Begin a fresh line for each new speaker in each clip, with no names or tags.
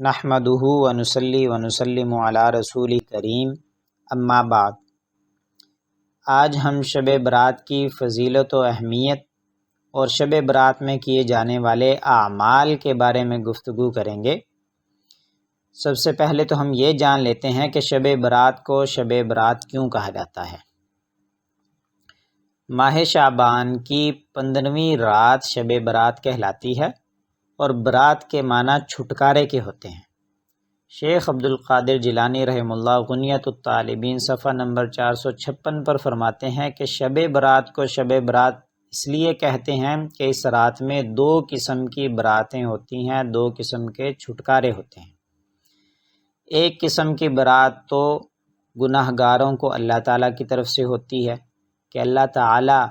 نحمدہ ونصلی ونسلم علی رسول کریم اما بعد۔ آج ہم شب برات کی فضیلت و اہمیت اور شب برات میں کیے جانے والے اعمال کے بارے میں گفتگو کریں گے۔ سب سے پہلے تو ہم یہ جان لیتے ہیں کہ شب برات کو شب برات کیوں کہا جاتا ہے۔ ماہ شعبان کی 15ویں رات شب برات کہلاتی ہے اور برات کے معنی چھٹکارے کے ہوتے ہیں۔ شیخ عبد القادر جیلانی رحمہ اللہ غنیۃ الطالبین صفحہ نمبر 456 پر فرماتے ہیں کہ شب برات کو شب برات اس لیے کہتے ہیں کہ اس رات میں 2 قسم کی براتیں ہوتی ہیں، 2 قسم کے چھٹکارے ہوتے ہیں۔ ایک قسم کی برات تو گناہ گاروں کو اللہ تعالیٰ کی طرف سے ہوتی ہے کہ اللہ تعالیٰ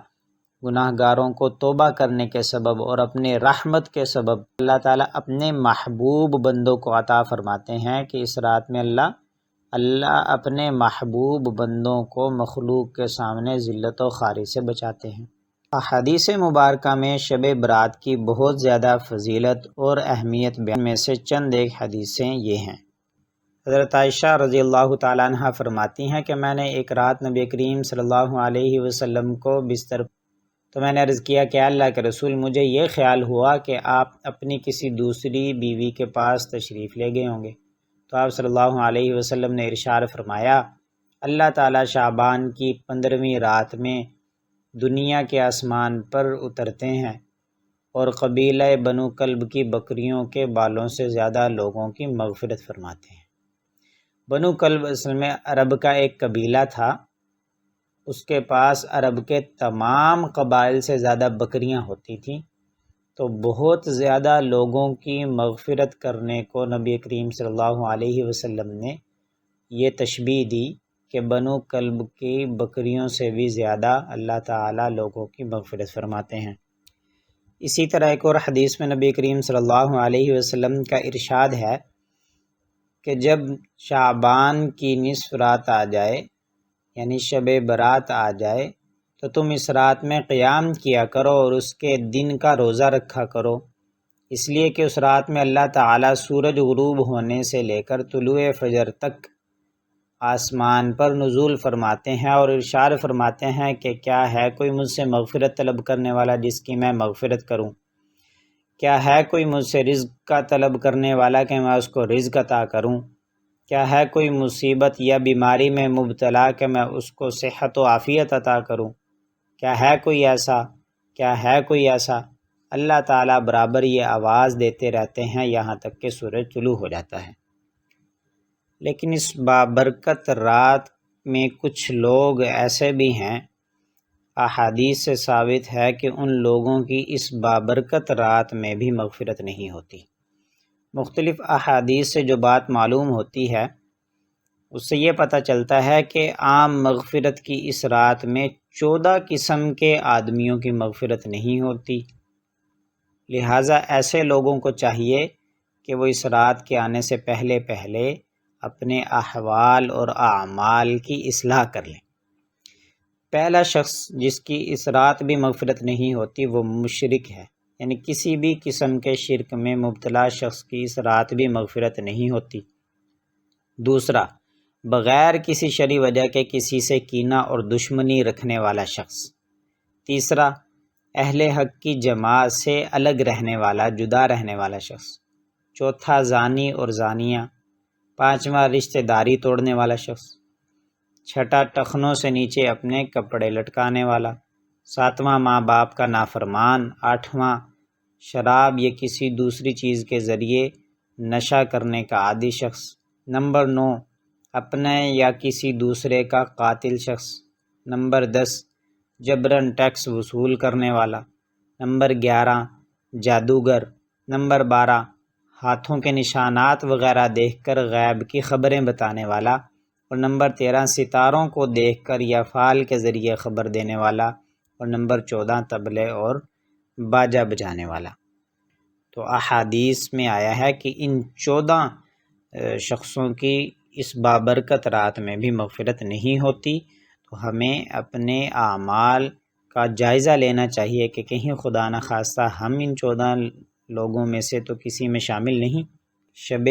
گناہ گاروں کو توبہ کرنے کے سبب اور اپنے رحمت کے سبب اللہ تعالیٰ اپنے محبوب بندوں کو عطا فرماتے ہیں کہ اس رات میں اللہ اپنے محبوب بندوں کو مخلوق کے سامنے ذلت و خواری سے بچاتے ہیں۔ احادیث مبارکہ میں شب برات کی بہت زیادہ فضیلت اور اہمیت بیان میں سے چند ایک حدیثیں یہ ہیں۔ حضرت عائشہ رضی اللہ تعالیٰ عنہ فرماتی ہیں کہ میں نے ایک رات نبی کریم صلی اللہ علیہ وسلم کو بستر تو میں نے عرض کیا کہ اللہ کے رسول، مجھے یہ خیال ہوا کہ آپ اپنی کسی دوسری بیوی کے پاس تشریف لے گئے ہوں گے، تو آپ صلی اللہ علیہ وسلم نے ارشاد فرمایا، اللہ تعالیٰ شعبان کی 15ویں رات میں دنیا کے آسمان پر اترتے ہیں اور قبیلہ بنو کلب کی بکریوں کے بالوں سے زیادہ لوگوں کی مغفرت فرماتے ہیں۔ بنو کلب اصل میں عرب کا ایک قبیلہ تھا، اس کے پاس عرب کے تمام قبائل سے زیادہ بکریاں ہوتی تھیں، تو بہت زیادہ لوگوں کی مغفرت کرنے کو نبی کریم صلی اللہ علیہ وسلم نے یہ تشبیہ دی کہ بنو کلب کی بکریوں سے بھی زیادہ اللہ تعالیٰ لوگوں کی مغفرت فرماتے ہیں۔ اسی طرح ایک اور حدیث میں نبی کریم صلی اللہ علیہ وسلم کا ارشاد ہے کہ جب شعبان کی نصف رات آ جائے، یعنی شب برات آ جائے، تو تم اس رات میں قیام کیا کرو اور اس کے دن کا روزہ رکھا کرو، اس لیے کہ اس رات میں اللہ تعالیٰ سورج غروب ہونے سے لے کر طلوع فجر تک آسمان پر نزول فرماتے ہیں اور ارشاد فرماتے ہیں کہ کیا ہے کوئی مجھ سے مغفرت طلب کرنے والا جس کی میں مغفرت کروں؟ کیا ہے کوئی مجھ سے رزق کا طلب کرنے والا کہ میں اس کو رزق عطا کروں؟ کیا ہے کوئی مصیبت یا بیماری میں مبتلا کہ میں اس کو صحت و عافیت عطا کروں؟ کیا ہے کوئی ایسا؟ اللہ تعالیٰ برابر یہ آواز دیتے رہتے ہیں یہاں تک کہ سورج طلوع ہو جاتا ہے۔ لیکن اس بابرکت رات میں کچھ لوگ ایسے بھی ہیں، احادیث سے ثابت ہے کہ ان لوگوں کی اس بابرکت رات میں بھی مغفرت نہیں ہوتی۔ مختلف احادیث سے جو بات معلوم ہوتی ہے اس سے یہ پتہ چلتا ہے کہ عام مغفرت کی اس رات میں 14 قسم کے آدمیوں کی مغفرت نہیں ہوتی، لہٰذا ایسے لوگوں کو چاہیے کہ وہ اس رات کے آنے سے پہلے اپنے احوال اور اعمال کی اصلاح کر لیں۔ پہلا شخص جس کی اس رات بھی مغفرت نہیں ہوتی وہ مشرک ہے، یعنی کسی بھی قسم کے شرک میں مبتلا شخص کی اس رات بھی مغفرت نہیں ہوتی۔ دوسرا، بغیر کسی شرعی وجہ کے کسی سے کینہ اور دشمنی رکھنے والا شخص۔ تیسرا، اہل حق کی جماعت سے الگ رہنے والا، جدا رہنے والا شخص۔ چوتھا، زانی اور زانیہ۔ پانچواں، رشتہ داری توڑنے والا شخص۔ چھٹا، ٹخنوں سے نیچے اپنے کپڑے لٹکانے والا۔ ساتواں، ماں باپ کا نافرمان۔ آٹھواں، شراب یا کسی دوسری چیز کے ذریعے نشہ کرنے کا عادی شخص۔ نمبر 9، اپنے یا کسی دوسرے کا قاتل شخص۔ نمبر 10، جبراً ٹیکس وصول کرنے والا۔ نمبر 11، جادوگر۔ نمبر 12، ہاتھوں کے نشانات وغیرہ دیکھ کر غیب کی خبریں بتانے والا۔ اور نمبر 13، ستاروں کو دیکھ کر یا فال کے ذریعے خبر دینے والا۔ اور نمبر 14، طبلے اور باجا بجانے والا۔ تو احادیث میں آیا ہے کہ ان 14 شخصوں کی اس بابرکت رات میں بھی مغفرت نہیں ہوتی، تو ہمیں اپنے اعمال کا جائزہ لینا چاہیے کہ کہیں خدا نخواستہ ہم ان 14 لوگوں میں سے تو کسی میں شامل نہیں۔ شب